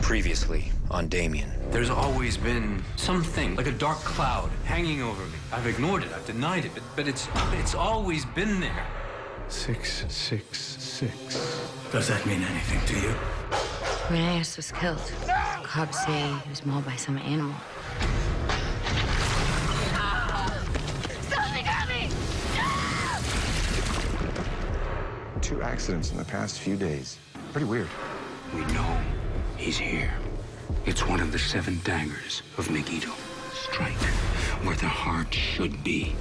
Previously on Damien. There's always been something, like a dark cloud, hanging over me. I've ignored it, I've denied it, but it's always been there. 666. Does that mean anything to you? Rheneas was killed. Cops say he was mauled by some animal. Something got me! No! 2 accidents in the past few days. Pretty weird. We know he's here. It's one of the 7 daggers of Megiddo. Strike where the heart should be.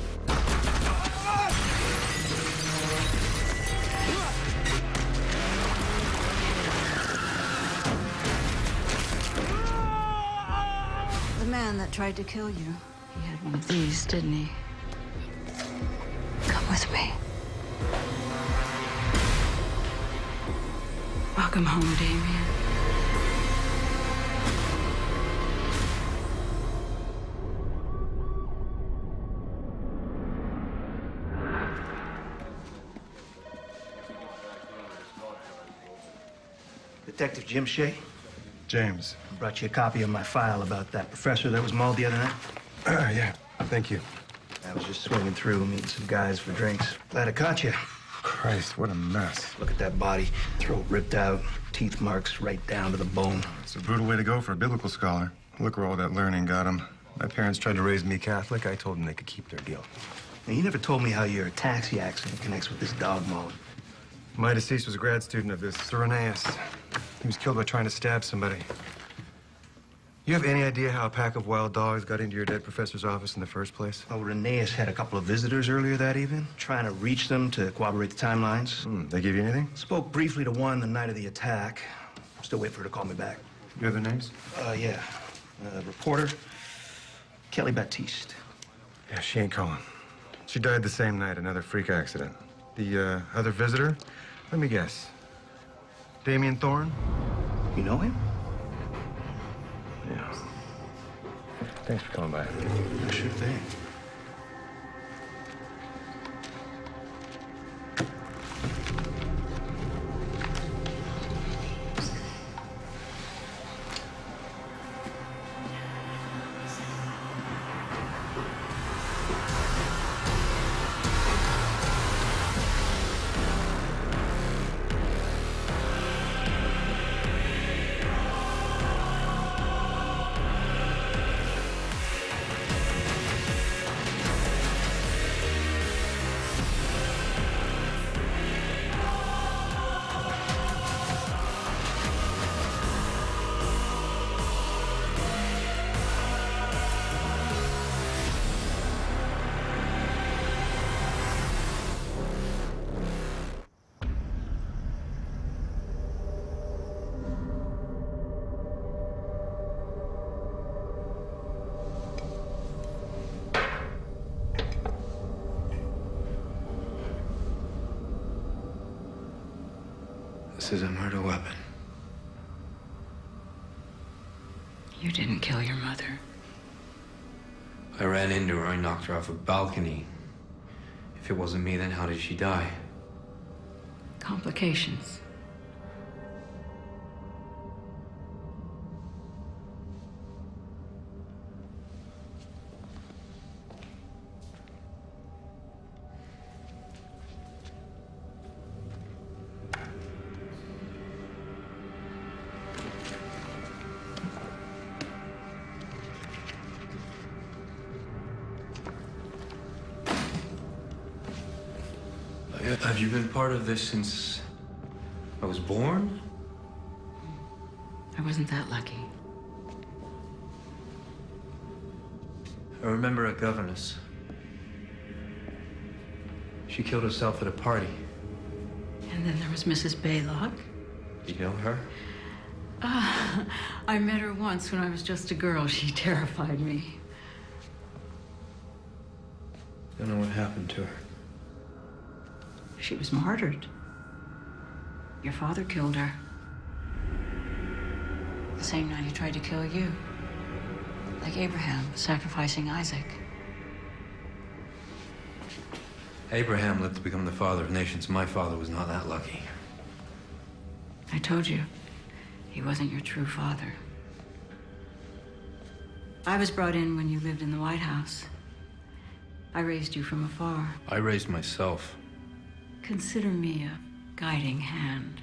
The man that tried to kill you, he had one of these, didn't he? Come with me. Welcome home, Damien. Detective Jim Shea. James. I brought you a copy of my file about that professor that was mauled the other night. Yeah, thank you. I was just swinging through, meeting some guys for drinks. Glad I caught you. Christ, what a mess. Look at that body. Throat ripped out, teeth marks right down to the bone. It's a brutal way to go for a biblical scholar. Look where all that learning got him. My parents tried to raise me Catholic. I told them they could keep their deal. Now, you never told me how your taxi accident connects with this dog mauling. My deceased was a grad student of this, Sir Rheneas. He was killed by trying to stab somebody. You have any idea how a pack of wild dogs got into your dead professor's office in the first place? Oh, Rheneas had a couple of visitors earlier that evening, trying to reach them to corroborate the timelines. They give you anything? Spoke briefly to one the night of the attack. Still waiting for her to call me back. You have their names? Yeah. Reporter, Kelly Baptiste. Yeah, she ain't calling. She died the same night, another freak accident. The other visitor? Let me guess. Damien Thorne? You know him? Yeah. Thanks for coming by. Sure thing. This is a murder weapon. You didn't kill your mother. I ran into her, I knocked her off a balcony. If it wasn't me, then how did she die? Complications. Have you been part of this since I was born? I wasn't that lucky. I remember a governess. She killed herself at a party. And then there was Mrs. Baylock. You know her? I met her once when I was just a girl. She terrified me. Don't know what happened to her. She was martyred. Your father killed her. The same night he tried to kill you. Like Abraham sacrificing Isaac. Abraham lived to become the father of nations. My father was not that lucky. I told you. He wasn't your true father. I was brought in when you lived in the White House. I raised you from afar. I raised myself. Consider me a guiding hand.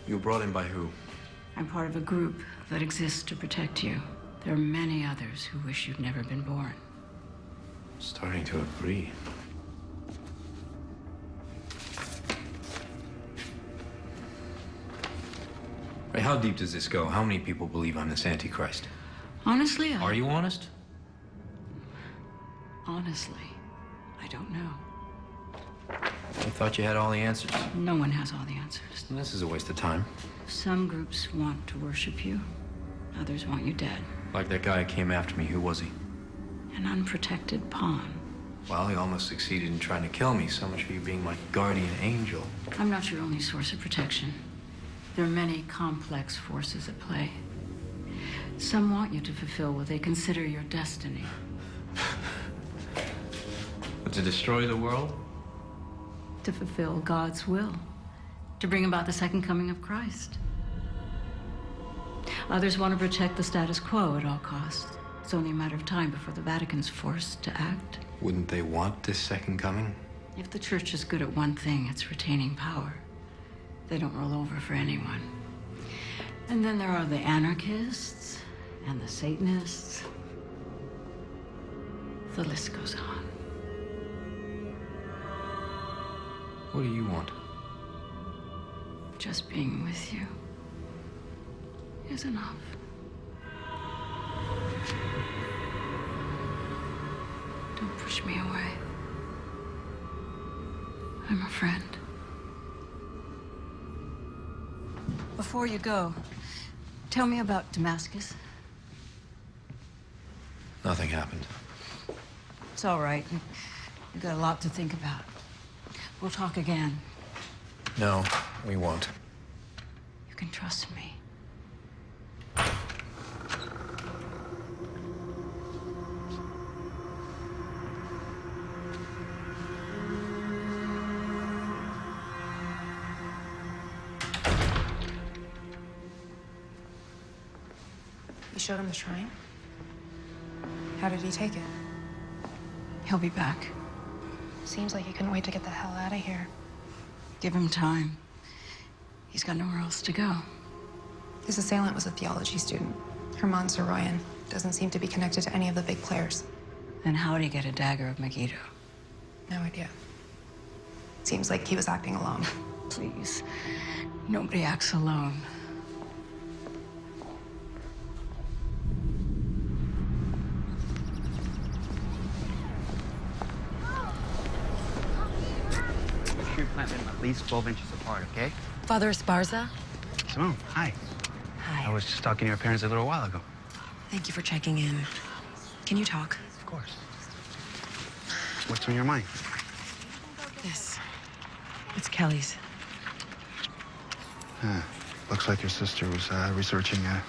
You were brought in by who? I'm part of a group that exists to protect you. There are many others who wish you'd never been born. Starting to agree. Right, how deep does this go? How many people believe I'm this Antichrist? Honestly, Are you honest? Honestly, I don't know. I thought you had all the answers. No one has all the answers. And this is a waste of time. Some groups want to worship you. Others want you dead. Like that guy who came after me. Who was he? An unprotected pawn. Well, he almost succeeded in trying to kill me. So much for you being my guardian angel. I'm not your only source of protection. There are many complex forces at play. Some want you to fulfill what they consider your destiny. But to destroy the world? To fulfill God's will. To bring about the second coming of Christ. Others want to protect the status quo at all costs. It's only a matter of time before the Vatican's forced to act. Wouldn't they want this second coming? If the church is good at one thing, it's retaining power. They don't roll over for anyone. And then there are the anarchists and the Satanists. The list goes on. What do you want? Just being with you is enough. Don't push me away. I'm a friend. Before you go, tell me about Damascus. Nothing happened. It's all right. You got a lot to think about. We'll talk again. No, we won't. You can trust me. You showed him the shrine? How did he take it? He'll be back. Seems like he couldn't wait to get the hell out of here. Give him time. He's got nowhere else to go. His assailant was a theology student. Herman Soroyan. Doesn't seem to be connected to any of the big players. Then how'd he get a dagger of Megiddo? No idea. Seems like he was acting alone. Please. Nobody acts alone. Your plant them at least 12 inches apart, okay? Father Esparza? Simone, hi. Hi. I was just talking to your parents a little while ago. Thank you for checking in. Can you talk? Of course. What's on your mind? This. It's Kelly's. Looks like your sister was researching a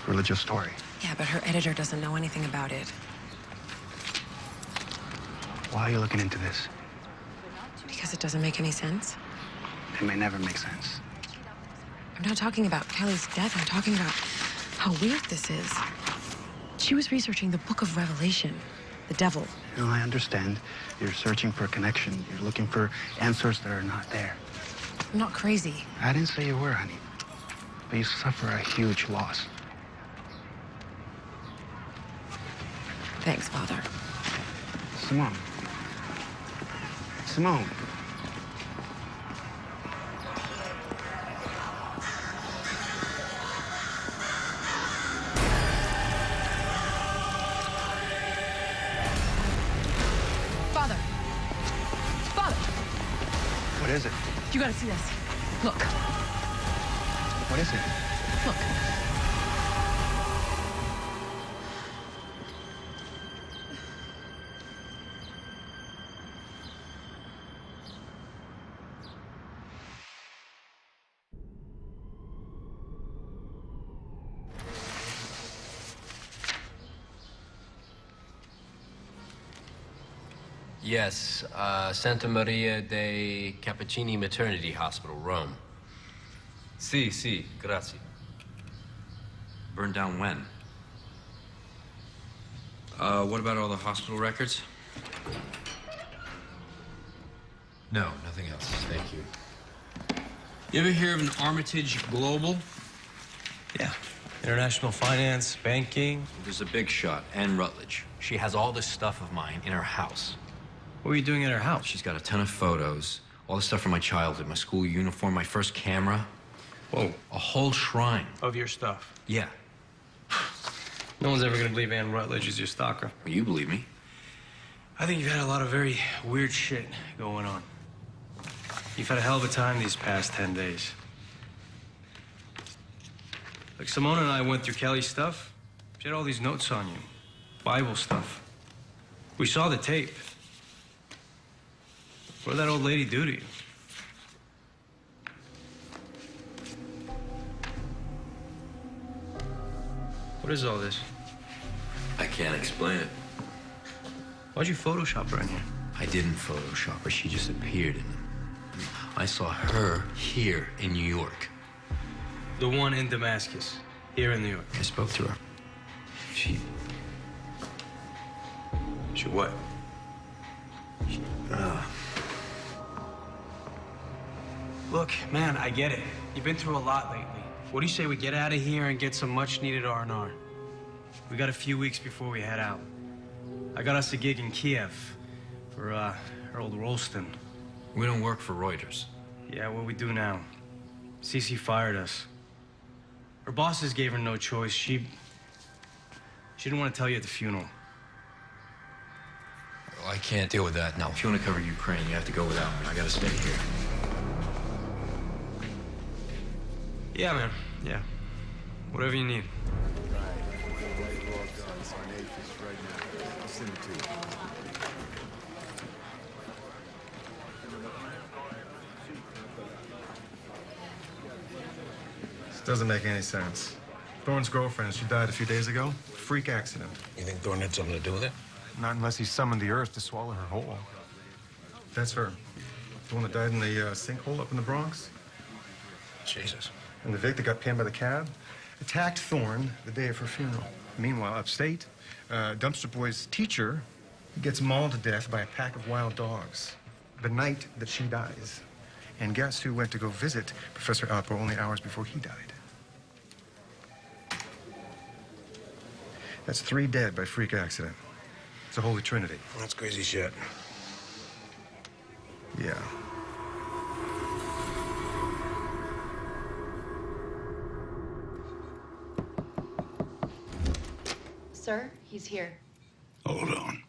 religious story. Yeah, but her editor doesn't know anything about it. Why are you looking into this? Because it doesn't make any sense. It may never make sense. I'm not talking about Kelly's death. I'm talking about how weird this is. She was researching the Book of Revelation, the devil. You know, I understand. You're searching for a connection. You're looking for answers that are not there. I'm not crazy. I didn't say you were, honey. But you suffer a huge loss. Thanks, Father. Simone. Simone. Father! Father! What is it? You gotta see this. Look. What is it? Look. Yes, Santa Maria dei Cappuccini Maternity Hospital, Rome. Si, grazie. Burned down when? What about all the hospital records? No, nothing else. Thank you. You ever hear of an Armitage Global? Yeah. International finance, banking. There's a big shot, Anne Rutledge. She has all this stuff of mine in her house. What were you doing at her house? She's got a ton of photos, all the stuff from my childhood, my school uniform, my first camera. Whoa. A whole shrine. Of your stuff. Yeah. No one's ever gonna believe Ann Rutledge is your stalker. Well, you believe me. I think you've had a lot of very weird shit going on. You've had a hell of a time these past 10 days. Like, Simone and I went through Kelly's stuff. She had all these notes on you. Bible stuff. We saw the tape. What did that old lady do to you? What is all this? I can't explain it. Why'd you Photoshop her in here? I didn't Photoshop her. She just appeared in them. I saw her here in New York. The one in Damascus, here in New York. I spoke to her. She what? Look, man, I get it. You've been through a lot lately. What do you say we get out of here and get some much-needed R&R? We got a few weeks before we head out. I got us a gig in Kiev for, our old Rolston. We don't work for Reuters. Yeah, what we do now. Cece fired us. Her bosses gave her no choice. She didn't want to tell you at the funeral. Well, I can't deal with that, no. If you want to cover Ukraine, you have to go without me. I gotta stay here. Yeah, man. Yeah. Whatever you need. This doesn't make any sense. Thorne's girlfriend, she died a few days ago. Freak accident. You think Thorne had something to do with it? Not unless he summoned the earth to swallow her whole. That's her. The one that died in the sinkhole up in the Bronx. Jesus. And the Vic that got pinned by the cab attacked Thorne the day of her funeral. Meanwhile, upstate, Dumpster Boy's teacher gets mauled to death by a pack of wild dogs the night that she dies. And guess who went to go visit Professor Alpo only hours before he died? That's 3 dead by freak accident. It's a holy trinity. That's crazy shit. Yeah. Sir, he's here. Hold on.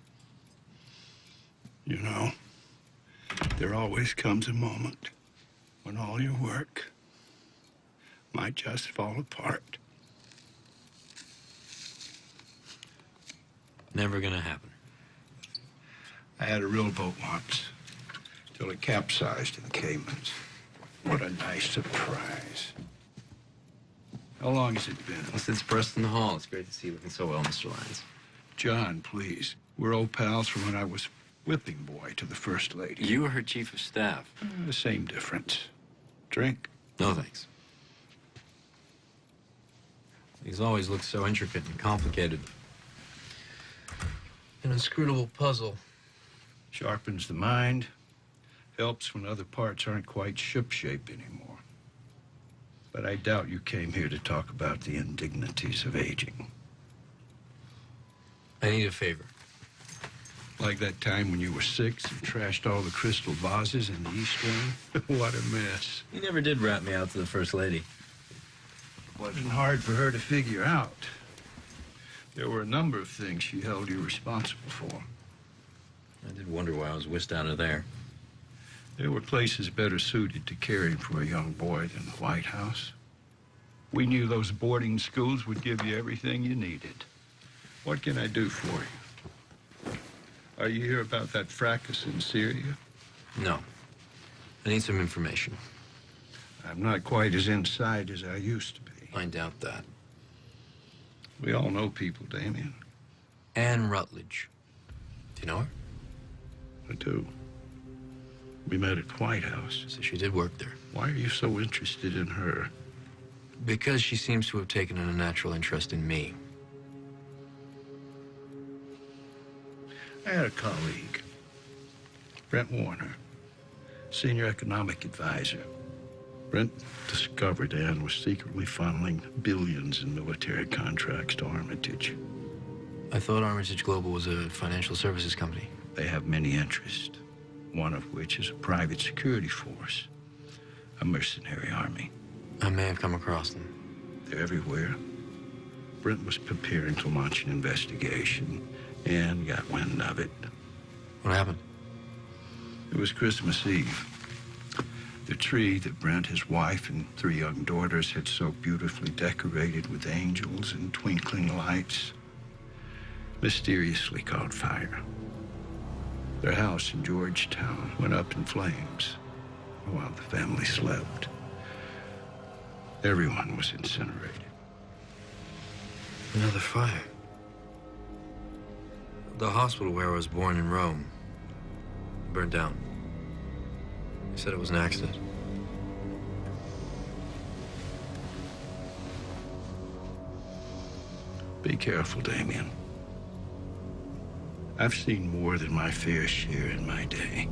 You know, there always comes a moment when all your work might just fall apart. Never gonna happen. I had a real boat once, till it capsized in the Caymans. What a nice surprise. How long has it been? Well, since Preston Hall. It's great to see you looking so well, Mr. Lyons. John, please. We're old pals from when I was whipping boy to the First Lady. You were her chief of staff. The same difference. Drink? No, thanks. These always look so intricate and complicated. An inscrutable puzzle. Sharpens the mind. Helps when other parts aren't quite shipshape anymore. But I doubt you came here to talk about the indignities of aging. I need a favor. Like that time when you were 6 and trashed all the crystal vases in the East Wing? What a mess. You never did rat me out to the First Lady. It wasn't hard for her to figure out. There were a number of things she held you responsible for. I did wonder why I was whisked out of there. There were places better suited to caring for a young boy than the White House. We knew those boarding schools would give you everything you needed. What can I do for you? Are you here about that fracas in Syria? No. I need some information. I'm not quite as inside as I used to be. I doubt that. We all know people, Damien. Anne Rutledge. Do you know her? I do. We met at White House. So she did work there. Why are you so interested in her? Because she seems to have taken an unnatural interest in me. I had a colleague, Brent Warner, senior economic advisor. Brent discovered Ann was secretly funneling billions in military contracts to Armitage. I thought Armitage Global was a financial services company. They have many interests, one of which is a private security force, a mercenary army. I may have come across them. They're everywhere. Brent was preparing to launch an investigation and got wind of it. What happened? It was Christmas Eve. The tree that Brent, his wife, and 3 young daughters had so beautifully decorated with angels and twinkling lights mysteriously caught fire. Their house in Georgetown went up in flames while the family slept. Everyone was incinerated. Another fire. The hospital where I was born in Rome burned down. They said it was an accident. Be careful, Damien. I've seen more than my fair share in my day.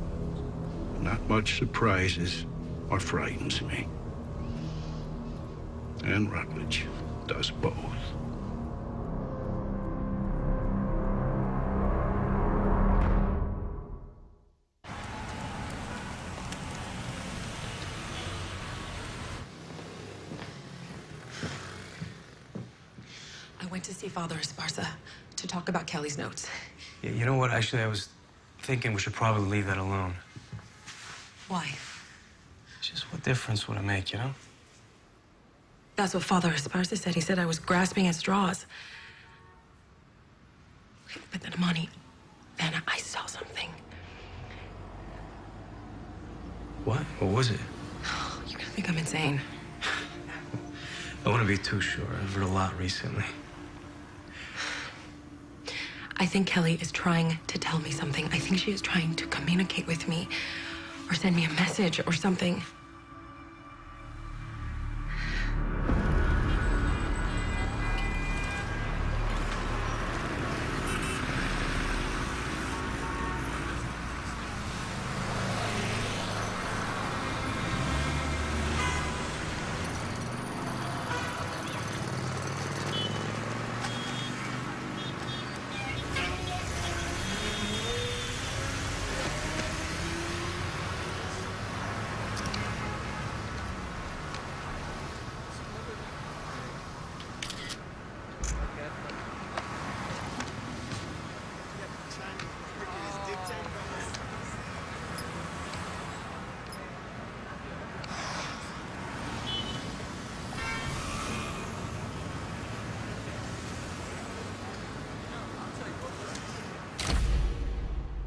Not much surprises or frightens me. And Rutledge does both. I went to see Father Esparza to talk about Kelly's notes. Yeah, you know what? Actually, I was thinking we should probably leave that alone. Why? Just what difference would it make, you know? That's what Father Esparza said. He said I was grasping at straws. But then, Amani, then I saw something. What? What was it? You're gonna think I'm insane. I wouldn't be too sure. I've heard a lot recently. I think Kelly is trying to tell me something. I think she is trying to communicate with me or send me a message or something.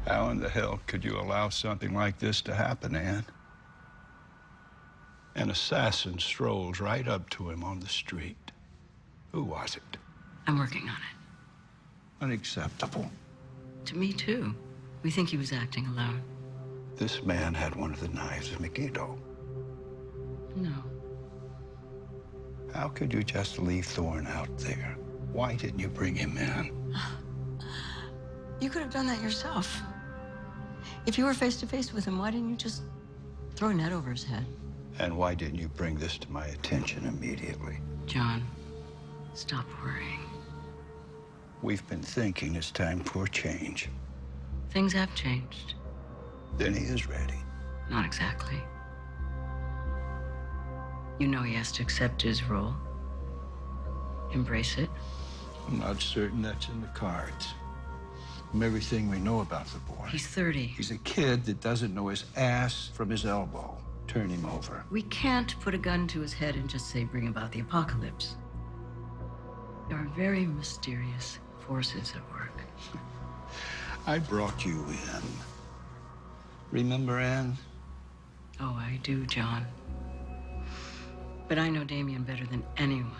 How in the hell could you allow something like this to happen, Ann? An assassin strolls right up to him on the street. Who was it? I'm working on it. Unacceptable. To me, too. We think he was acting alone. This man had one of the knives of Megiddo. No. How could you just leave Thorne out there? Why didn't you bring him in? You could have done that yourself. If you were face to face with him, why didn't you just throw a net over his head? And why didn't you bring this to my attention immediately? John, stop worrying. We've been thinking it's time for a change. Things have changed. Then he is ready. Not exactly. You know he has to accept his role. Embrace it. I'm not certain that's in the cards. From everything we know about the boy. He's 30. He's a kid that doesn't know his ass from his elbow. Turn him over. We can't put a gun to his head and just say bring about the apocalypse. There are very mysterious forces at work. I brought you in. Remember, Ann? Oh, I do, John. But I know Damien better than anyone.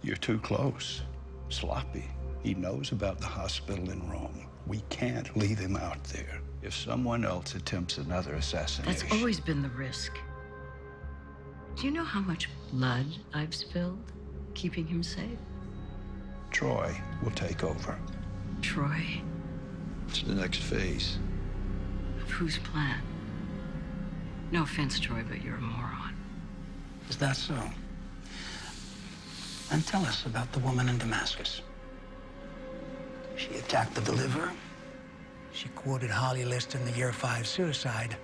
You're too close. Sloppy. He knows about the hospital in Rome. We can't leave him out there. If someone else attempts another assassination... That's always been the risk. Do you know how much blood I've spilled keeping him safe? Troy will take over. Troy? It's the next phase. Of whose plan? No offense, Troy, but you're a moron. Is that so? And tell us about the woman in Damascus. She attacked the deliverer. She quoted Holly List in the Year 5 suicide.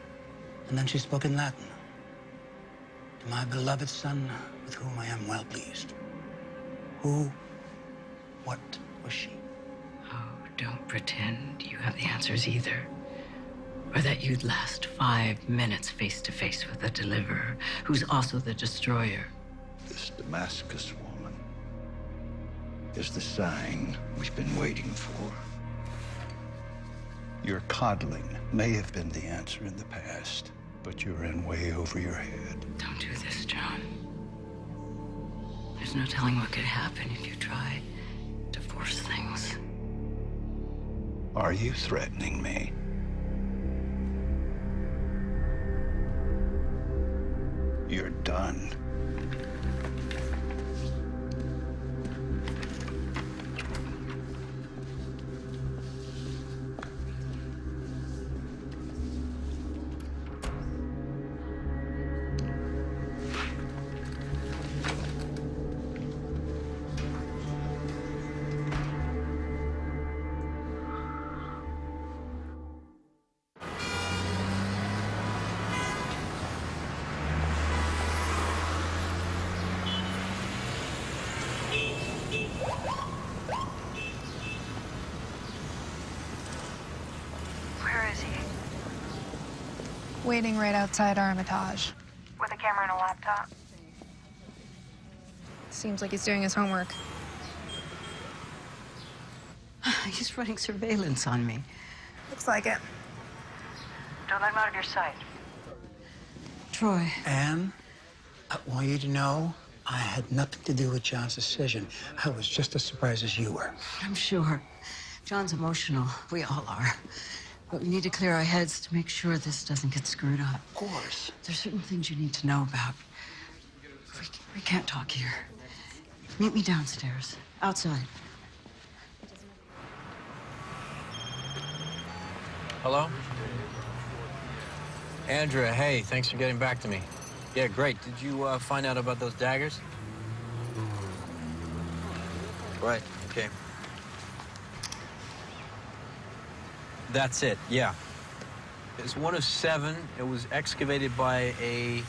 And then she spoke in Latin. To my beloved son, with whom I am well pleased. Who, what was she? Oh, don't pretend you have the answers either. Or that you'd last 5 minutes face to face with the deliverer, who's also the destroyer. This Damascus woman is the sign we've been waiting for. Your coddling may have been the answer in the past, but you're in way over your head. Don't do this, John. There's no telling what could happen if you try to force things. Are you threatening me? You're done. Where is he? Waiting right outside Armitage. With a camera and a laptop. Seems like he's doing his homework. He's running surveillance on me. Looks like it. Don't let him out of your sight. Troy. Anne, I want you to know I had nothing to do with John's decision. I was just as surprised as you were. I'm sure. John's emotional. We all are. But we need to clear our heads to make sure this doesn't get screwed up. Of course. There's certain things you need to know about. We can't talk here. Meet me downstairs, outside. Hello? Andrea, hey, thanks for getting back to me. Yeah, great. Did you find out about those daggers? Right, okay. That's it, yeah. It's one of 7. It was excavated by a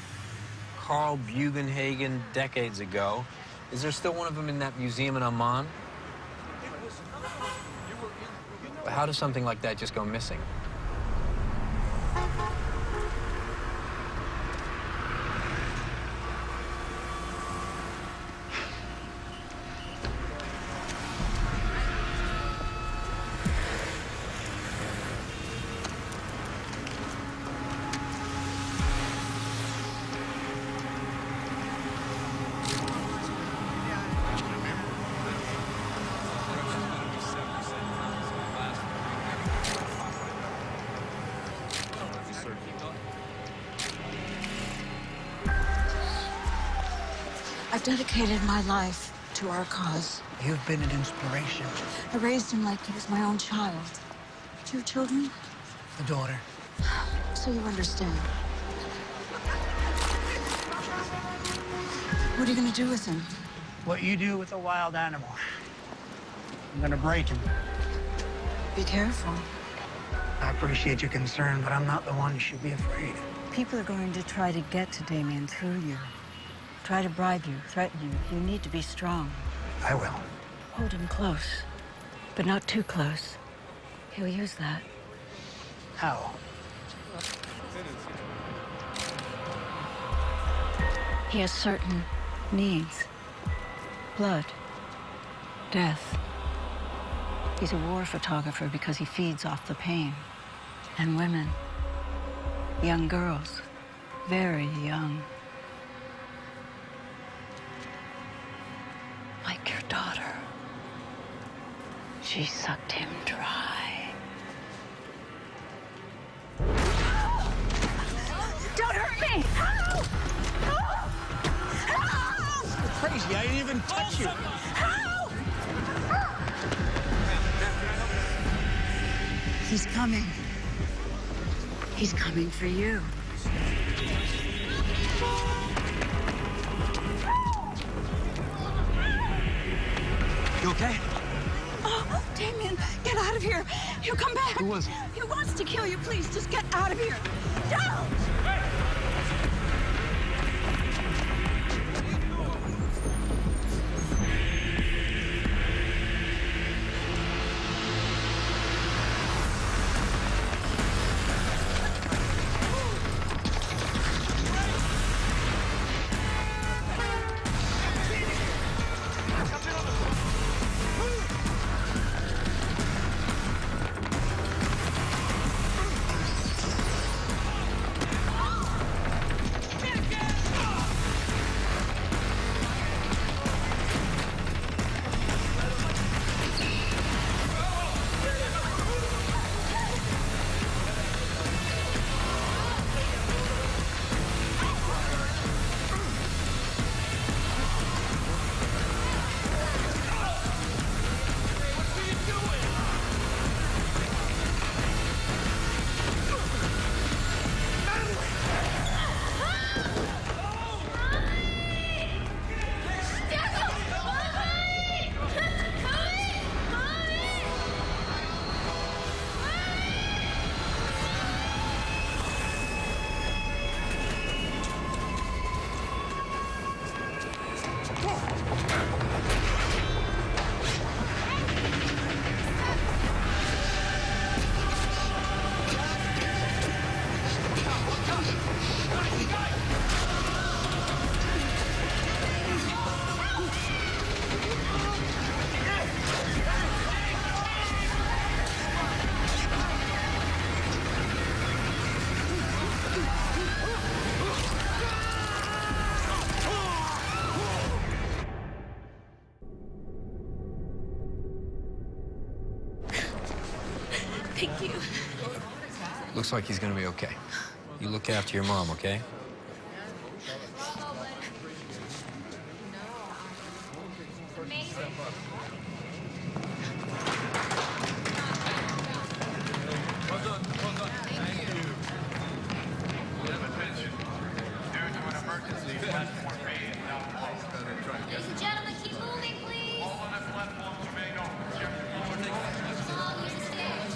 Carl Bugenhagen decades ago. Is there still one of them in that museum in Amman? How does something like that just go missing? I've dedicated my life to our cause. You've been an inspiration. I raised him like he was my own child. Do you have children? A daughter. So you understand. What are you gonna do with him? What you do with a wild animal. I'm gonna break him. Be careful. I appreciate your concern, but I'm not the one you should be afraid. People are going to try to get to Damien through you. Try to bribe you, threaten you. You need to be strong. I will. Hold him close, but not too close. He'll use that. How? He has certain needs. Blood. Death. He's a war photographer because he feeds off the pain. And women. Young girls. Very young. Like your daughter. She sucked him dry. Don't hurt me! Help! crazy. I didn't even touch you. Help! He's coming. He's coming for you. You okay? Oh, Damien, get out of here. He'll come back. Who was it? He wants to kill you. Please, just get out of here. Don't! Thank you. Looks like he's gonna be okay. You look after your mom, okay? Ladies and gentlemen, keep moving, please. All on the platforms remain open. All use the stage.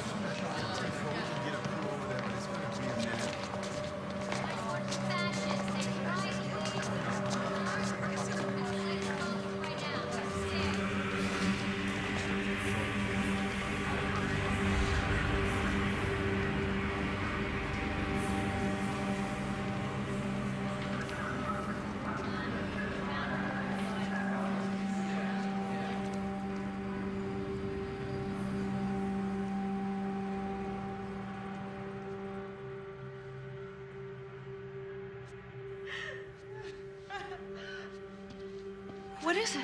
What is it?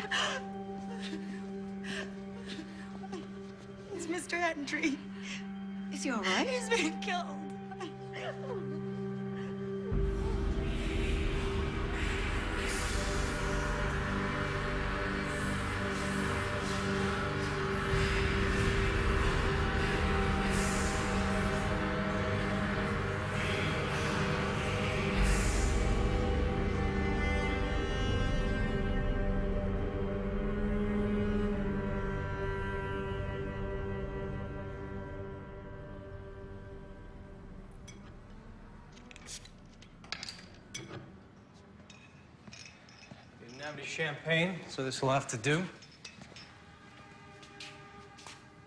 It's Mr. Hendry. Is he all right? He's been killed. Didn't have any champagne, so this will have to do.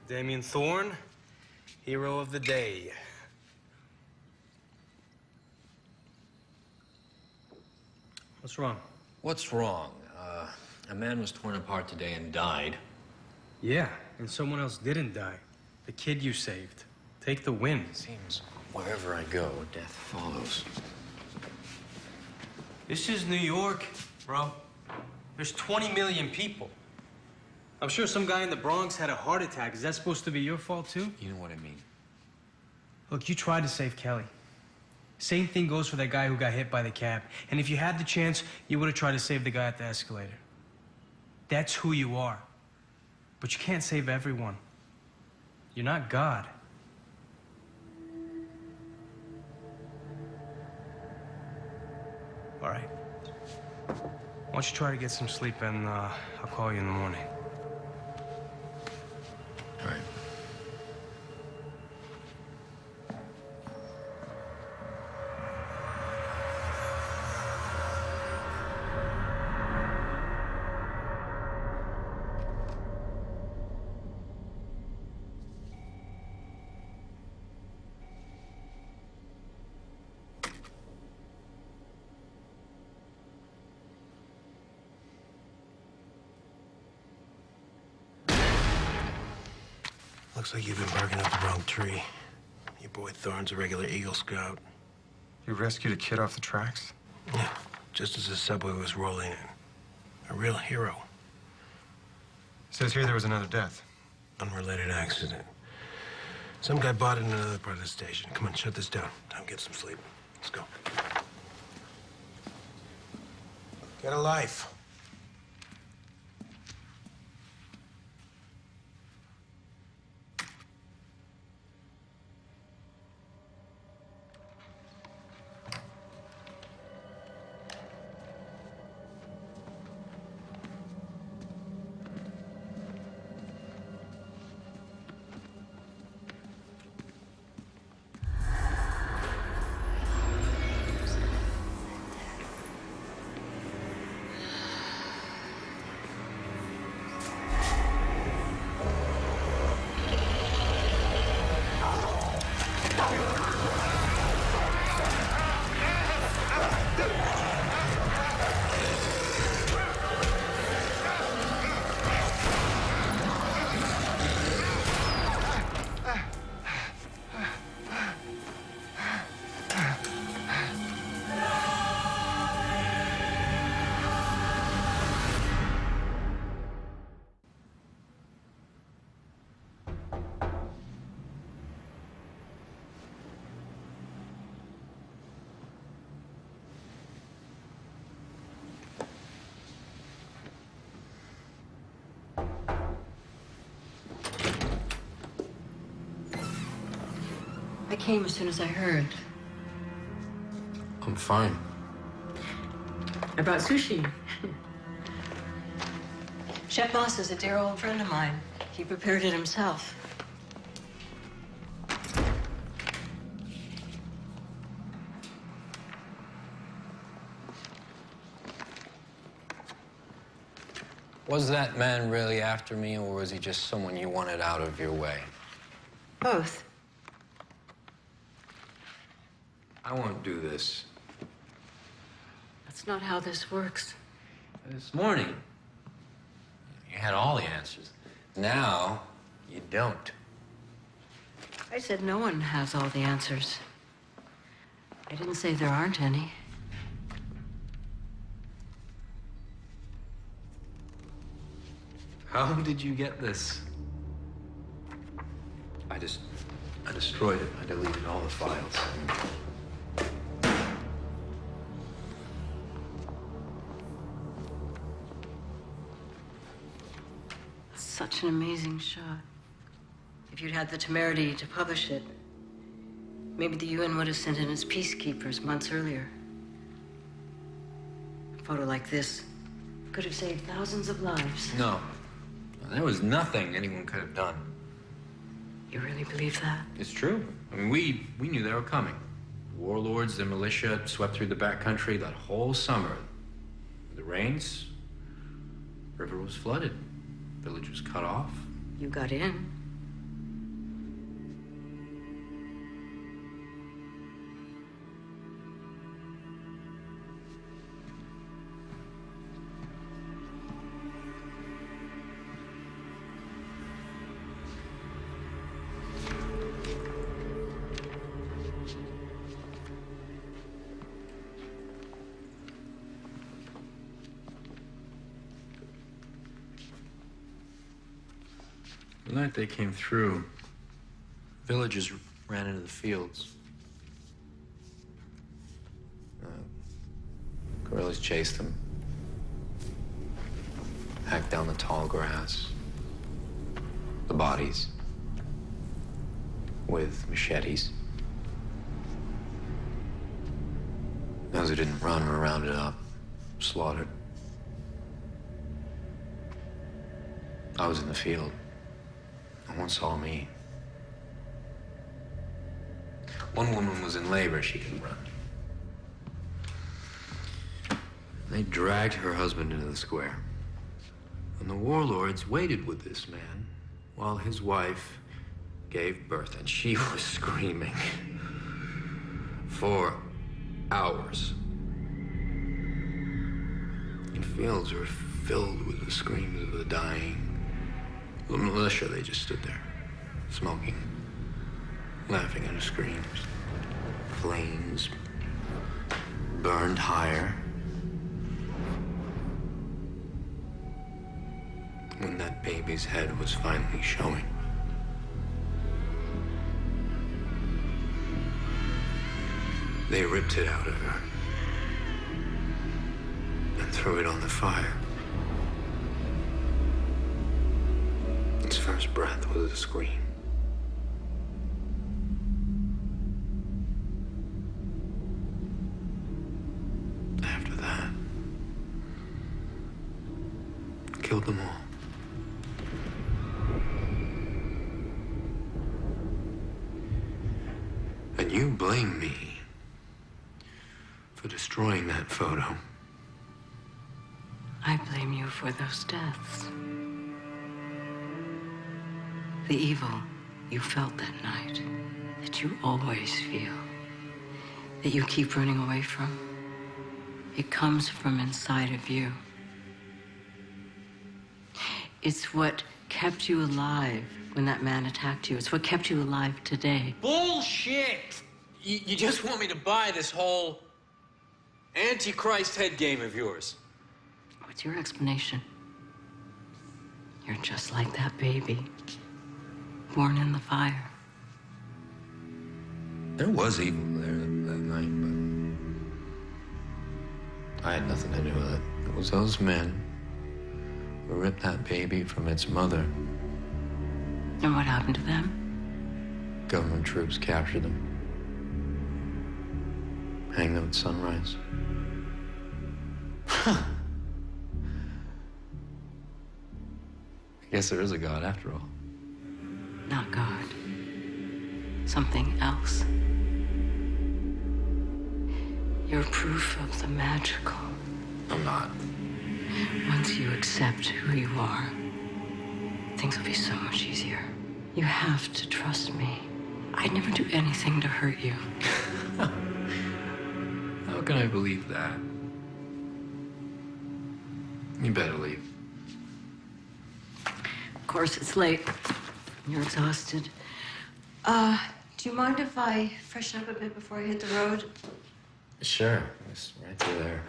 Damien Thorne, hero of the day. What's wrong? What's wrong? A man was torn apart today and died. Yeah, and someone else didn't die. The kid you saved. Take the win. Seems wherever I go, death follows. This is New York, bro. There's 20 million people. I'm sure some guy in the Bronx had a heart attack. Is that supposed to be your fault, too? You know what I mean. Look, you tried to save Kelly. Same thing goes for that guy who got hit by the cab. And if you had the chance, you would have tried to save the guy at the escalator. That's who you are. But you can't save everyone. You're not God. All right. Why don't you try to get some sleep, and I'll call you in the morning. All right. Looks like you've been barking up the wrong tree. Your boy Thorne's a regular Eagle Scout. You rescued a kid off the tracks? Yeah, just as the subway was rolling in. A real hero. Says here there was another death. Unrelated accident. Some guy bought it in another part of the station. Come on, shut this down. Time to get some sleep. Let's go. Get a life. I came as soon as I heard. I'm fine. I brought sushi. Chef Moss is a dear old friend of mine. He prepared it himself. Was that man really after me, or was he just someone you wanted out of your way? Both. I won't do this. That's not how this works. This morning, you had all the answers. Now, you don't. I said no one has all the answers. I didn't say there aren't any. How did you get this? I destroyed it. I deleted all the files. Such an amazing shot. If you'd had the temerity to publish it, maybe the UN would have sent in its peacekeepers months earlier. A photo like this could have saved thousands of lives. No. There was nothing anyone could have done. You really believe that? It's true. I mean, we knew they were coming. Warlords, the militia swept through the backcountry that whole summer. The rains, river was flooded. Village was cut off. You got in. The night they came through, villagers ran into the fields. Guerrillas chased them. hacked down the tall grass, the bodies, with machetes. Those who didn't run were rounded up, slaughtered. I was in the field. No one saw me. One woman was in labor, she could run. They dragged her husband into the square. And the warlords waited with this man while his wife gave birth, and she was screaming for hours. The fields were filled with the screams of the dying. The militia, they just stood there, smoking, laughing at her screams. Flames burned higher. When that baby's head was finally showing. They ripped it out of her and threw it on the fire. Its first breath was a scream. After that, killed them all. And you blame me for destroying that photo. I blame you for those deaths. The evil you felt that night, that you always feel, that you keep running away from, it comes from inside of you. It's what kept you alive when that man attacked you. It's what kept you alive today. Bullshit! You just want me to buy this whole Antichrist head game of yours. What's your explanation? You're just like that baby, born in the fire. There was evil there that night, but I had nothing to do with it. It was those men who ripped that baby from its mother. And what happened to them? Government troops captured them. Hanged them at sunrise. I guess there is a God after all. Not God. Something else. You're proof of the magical. I'm not. Once you accept who you are, things will be so much easier. You have to trust me. I'd never do anything to hurt you. How can I believe that? You better leave. Of course, it's late. You're exhausted. Do you mind if I freshen up a bit before I hit the road? Sure. It's right through there.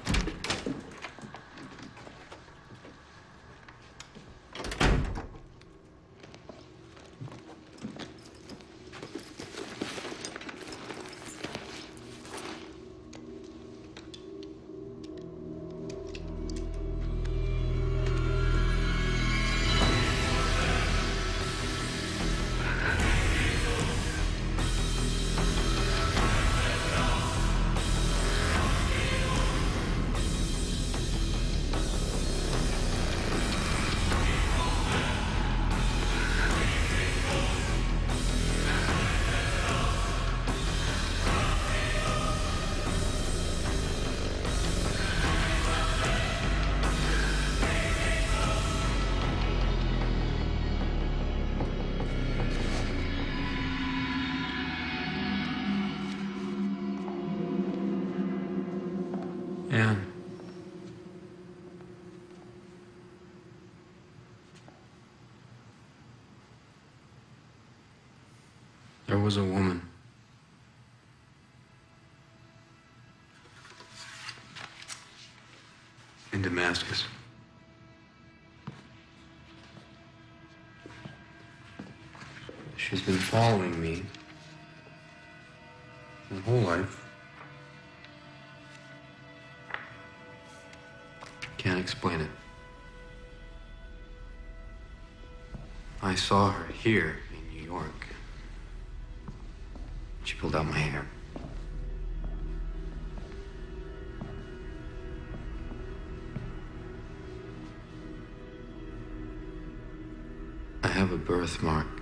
Anne. There was a woman. In Damascus. She's been following me my whole life. Can't explain it. I saw her here in New York. She pulled out my hair. I have a birthmark